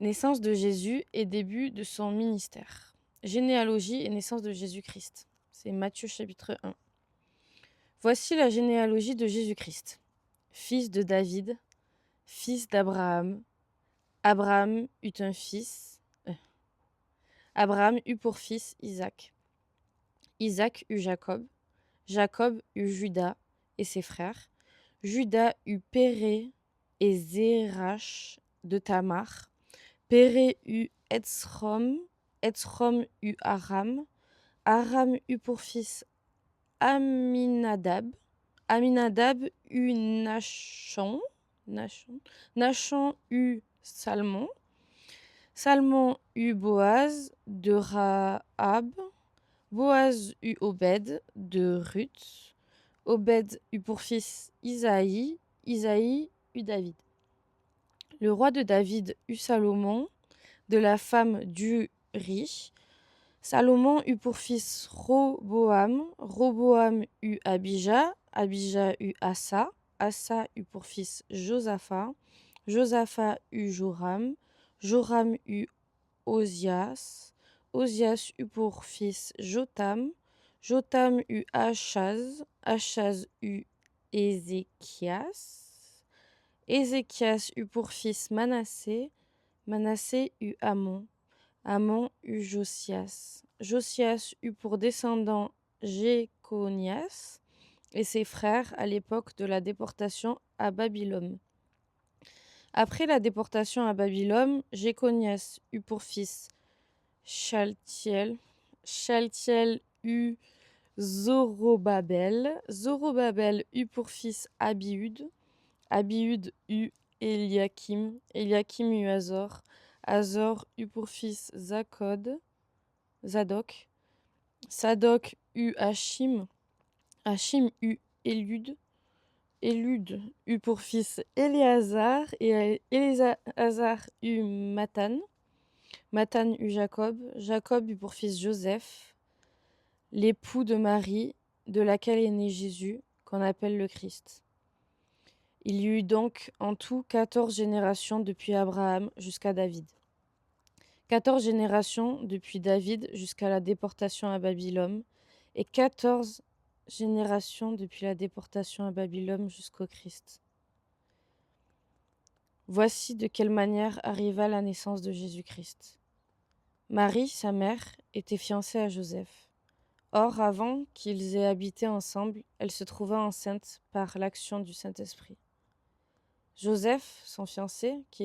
Naissance de Jésus et début de son ministère. Généalogie et naissance de Jésus-Christ. C'est Matthieu chapitre 1. Voici la généalogie de Jésus-Christ. Fils de David, fils d'Abraham. Abraham eut un fils. Abraham eut pour fils Isaac. Isaac eut Jacob. Jacob eut Juda et ses frères. Juda eut Péré et Zérach de Tamar. Péré eut Etzrom. Etzrom eut Aram. Aram eut pour fils Aminadab. Aminadab eut Nachon. Nachon eut Salmon. Salmon eut Boaz de Rahab. Boaz eut Obed de Ruth. Obed eut pour fils Isaïe. Isaïe eut David. Le roi de David eut Salomon, de la femme d'Uri. Salomon eut pour fils Roboam. Roboam eut Abijah. Abijah eut Asa. Asa eut pour fils Josaphat. Josaphat eut Joram. Joram eut Osias. Osias eut pour fils Jotam. Jotam eut Achaz. Achaz eut Ézéchias. Ézéchias eut pour fils Manassé. Manassé eut Amon. Amon eut Josias. Josias eut pour descendant Jéconias et ses frères à l'époque de la déportation à Babylone. Après la déportation à Babylone, Jéconias eut pour fils Shaltiel. Shaltiel eut Zorobabel. Zorobabel eut pour fils Abiud. Abiud eut Eliakim. Eliakim eut Azor. Azor eut pour fils Zadok. Sadok eut Hachim. Hachim eut Élud. Élud eut pour fils Éléazar. Et Éléazar eut Mathan. Mathan eut Jacob. Jacob eut pour fils Joseph, l'époux de Marie, de laquelle est né Jésus, qu'on appelle le Christ. Il y eut donc en tout 14 générations depuis Abraham jusqu'à David. 14 générations depuis David jusqu'à la déportation à Babylone, et 14 générations depuis la déportation à Babylone jusqu'au Christ. Voici de quelle manière arriva la naissance de Jésus-Christ. Marie, sa mère, était fiancée à Joseph. Or, avant qu'ils aient habité ensemble, elle se trouva enceinte par l'action du Saint-Esprit. Joseph, son fiancé, qui